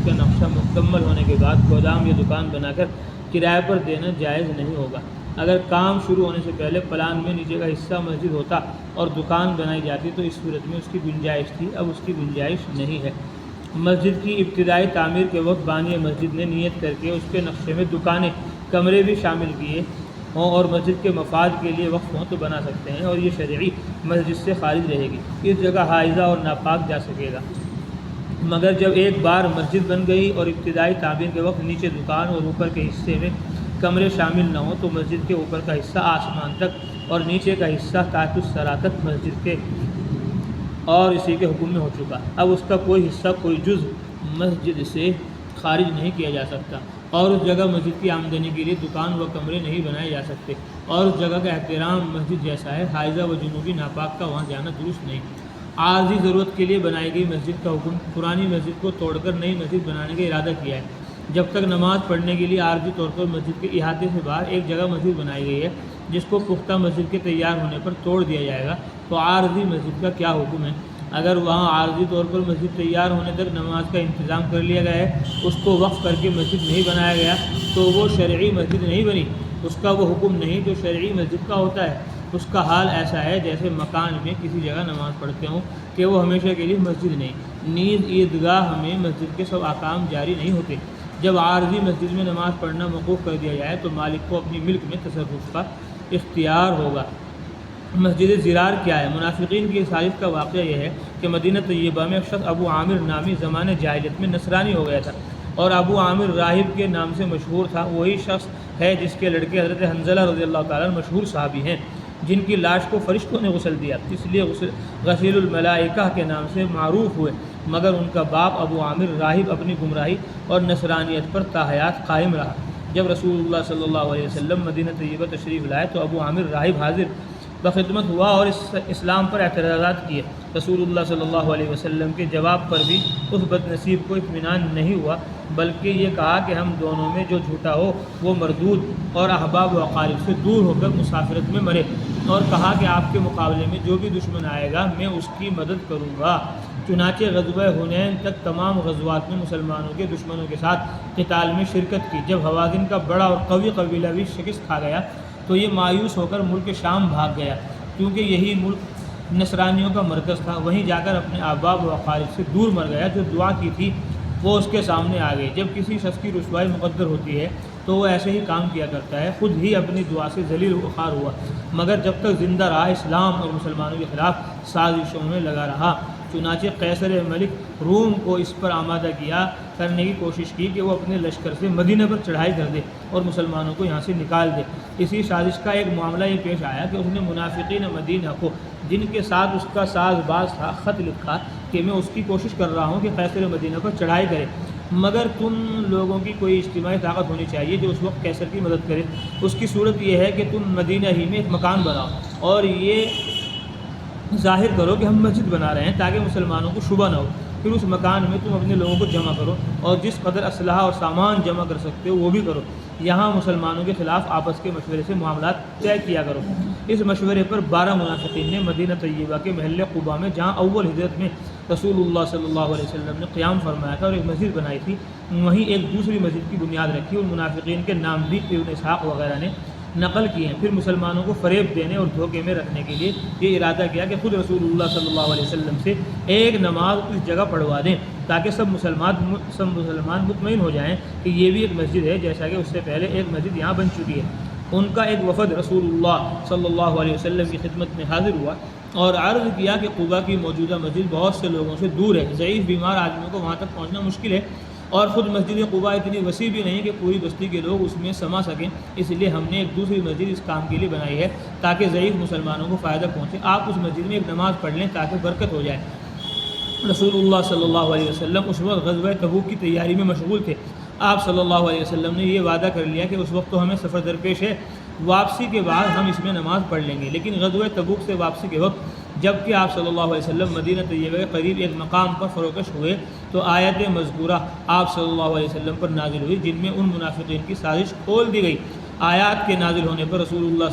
مسجد کا نقشہ مکمل ہونے کے بعد گودام یا دکان بنا کر کرائے پر دینا جائز نہیں ہوگا۔ اگر کام شروع ہونے سے پہلے پلان میں نیچے کا حصہ مسجد ہوتا اور دکان بنائی جاتی تو اس صورت میں اس کی گنجائش تھی، اب اس کی گنجائش نہیں ہے۔ مسجد کی ابتدائی تعمیر کے وقت بانی مسجد نے نیت کر کے اس کے نقشے میں دکانیں، کمرے بھی شامل کیے ہوں اور مسجد کے مفاد کے لیے وقف ہوں تو بنا سکتے ہیں، اور یہ شرعی مسجد سے خارج رہے گی۔ اس جگہ حائضہ اور ناپاک جا سکے گا، مگر جب ایک بار مسجد بن گئی اور ابتدائی تعمیر کے وقت نیچے دکان اور اوپر کے حصے میں کمرے شامل نہ ہوں تو مسجد کے اوپر کا حصہ آسمان تک اور نیچے کا حصہ تحت الثری تک مسجد کے اور اسی کے حکم میں ہو چکا۔ اب اس کا کوئی حصہ، کوئی جز مسجد سے خارج نہیں کیا جا سکتا، اور اس جگہ مسجد کی آمدنی کے لیے دکان و کمرے نہیں بنائے جا سکتے، اور اس جگہ کا احترام مسجد جیسا ہے۔ حائضہ و جنوبی ناپاک کا وہاں جانا درست نہیں۔ عارضی ضرورت کے لیے بنائی گئی مسجد کا حکم پرانی مسجد کو توڑ کر نئی مسجد بنانے کا ارادہ کیا ہے۔ جب تک نماز پڑھنے کے لیے عارضی طور پر مسجد کے احاطے سے باہر ایک جگہ مسجد بنائی گئی ہے جس کو پختہ مسجد کے تیار ہونے پر توڑ دیا جائے گا، تو عارضی مسجد کا کیا حکم ہے؟ اگر وہاں عارضی طور پر مسجد تیار ہونے تک نماز کا انتظام کر لیا گیا ہے، اس کو وقف کر کے مسجد نہیں بنایا گیا تو وہ شرعی مسجد نہیں بنی، اس کا وہ حکم نہیں جو شرعی مسجد کا ہوتا ہے۔ اس کا حال ایسا ہے جیسے مکان میں کسی جگہ نماز پڑھتے ہوں کہ وہ ہمیشہ کے لیے مسجد نہیں۔ نیز عیدگاہ میں مسجد کے سب احکام جاری نہیں ہوتے۔ جب عارضی مسجد میں نماز پڑھنا موقوف کر دیا جائے تو مالک کو اپنی ملک میں تصرف کا اختیار ہوگا۔ مسجد زرار کیا ہے؟ منافقین کی سازش کا واقعہ یہ ہے کہ مدینہ طیبہ میں ایک شخص ابو عامر نامی زمانے جاہلیت میں نصرانی ہو گیا تھا، اور ابو عامر راہب کے نام سے مشہور تھا۔ وہی شخص ہے جس کے لڑکے حضرت حنظلہ رضی اللہ تعالیٰ عنہ مشہور صحابی ہیں، جن کی لاش کو فرشتوں نے غسل دیا، اس لیے غسیل الملائکہ کے نام سے معروف ہوئے، مگر ان کا باپ ابو عامر راہب اپنی گمراہی اور نصرانیت پر تاحیات قائم رہا۔ جب رسول اللہ صلی اللہ علیہ وسلم مدینہ طیبہ تشریف لائے تو ابو عامر راہب حاضر بخدمت ہوا اور اسلام پر اعتراضات کیے۔ رسول اللہ صلی اللہ علیہ وسلم کے جواب پر بھی اس بد نصیب کو اطمینان نہیں ہوا، بلکہ یہ کہا کہ ہم دونوں میں جو جھوٹا ہو وہ مردود اور احباب و اقارب سے دور ہو کر مسافرت میں مرے، اور کہا کہ آپ کے مقابلے میں جو بھی دشمن آئے گا میں اس کی مدد کروں گا۔ چنانچہ غزوہ حنین تک تمام غزوات میں مسلمانوں کے دشمنوں کے ساتھ قتال میں شرکت کی۔ جب حوازن کا بڑا اور قوی قبیلہ بھی شکست کھا گیا تو یہ مایوس ہو کر ملک شام بھاگ گیا، کیونکہ یہی ملک نصرانیوں کا مرکز تھا۔ وہیں جا کر اپنے احباب و اقارب سے دور مر گیا۔ جو دعا کی تھی وہ اس کے سامنے آ گئی۔ جب کسی شخص کی رسوائی مقدر ہوتی ہے تو وہ ایسے ہی کام کیا کرتا ہے، خود ہی اپنی دعا سے ذلیل و خوار ہوا، مگر جب تک زندہ رہا اسلام اور مسلمانوں کے خلاف سازشوں میں لگا رہا۔ چنانچہ قیصر ملک روم کو اس پر آمادہ کرنے کی کوشش کی کہ وہ اپنے لشکر سے مدینہ پر چڑھائی کر دے اور مسلمانوں کو یہاں سے نکال دے۔ اسی سازش کا ایک معاملہ یہ پیش آیا کہ اس نے منافقین مدینہ کو، جن کے ساتھ اس کا ساز باز تھا، خط لکھا کہ میں اس کی کوشش کر رہا ہوں کہ قیصر مدینہ پر چڑھائی کرے، مگر تم لوگوں کی کوئی اجتماعی طاقت ہونی چاہیے جو اس وقت قیصر کی مدد کرے۔ اس کی صورت یہ ہے کہ تم مدینہ ہی میں ایک مکان بناؤ اور یہ ظاہر کرو کہ ہم مسجد بنا رہے ہیں تاکہ مسلمانوں کو شبہ نہ ہو، پھر اس مکان میں تم اپنے لوگوں کو جمع کرو اور جس قدر اسلحہ اور سامان جمع کر سکتے ہو وہ بھی کرو، یہاں مسلمانوں کے خلاف آپس کے مشورے سے معاملات طے کیا کرو۔ اس مشورے پر 12 منافقین نے مدینہ طیبہ کے محل قباء میں، جہاں اول ہجرت میں رسول اللہ صلی اللہ علیہ وسلم نے قیام فرمایا تھا اور ایک مسجد بنائی تھی، وہیں ایک دوسری مسجد کی بنیاد رکھی۔ ان منافقین کے نام بھی ابن اسحاق وغیرہ نے نقل کیے ہیں۔ پھر مسلمانوں کو فریب دینے اور دھوکے میں رکھنے کے لیے یہ ارادہ کیا کہ خود رسول اللہ صلی اللہ علیہ وسلم سے ایک نماز اس جگہ پڑھوا دیں تاکہ سب مسلمان مطمئن ہو جائیں کہ یہ بھی ایک مسجد ہے، جیسا کہ اس سے پہلے ایک مسجد یہاں بن چکی ہے۔ ان کا ایک وفد رسول اللہ صلی اللہ علیہ وسلم کی خدمت میں حاضر ہوا اور عرض کیا کہ قباء کی موجودہ مسجد بہت سے لوگوں سے دور ہے، ضعیف بیمار آدمیوں کو وہاں تک پہنچنا مشکل ہے، اور خود مسجد قباء اتنی وسیع بھی نہیں کہ پوری بستی کے لوگ اس میں سما سکیں، اس لیے ہم نے ایک دوسری مسجد اس کام کے لیے بنائی ہے تاکہ ضعیف مسلمانوں کو فائدہ پہنچے۔ آپ اس مسجد میں ایک نماز پڑھ لیں تاکہ برکت ہو جائے۔ رسول اللہ صلی اللہ علیہ وسلم اس وقت غزوہ تبوک کی تیاری میں مشغول تھے۔ آپ صلی اللہ علیہ وسلم نے یہ وعدہ کر لیا کہ اس وقت تو ہمیں سفر درپیش ہے، واپسی کے بعد ہم اس میں نماز پڑھ لیں گے۔ لیکن غزوہ تبوک سے واپسی کے وقت جب کہ آپ صلی اللہ علیہ وسلم مدینہ طیبہ کے قریب ایک مقام پر فروکش ہوئے تو آیت مذکورہ آپ صلی اللہ علیہ وسلم پر نازل ہوئی، جن میں ان منافقین کی سازش کھول دی گئی۔ آیات کے نازل ہونے پر رسول اللہ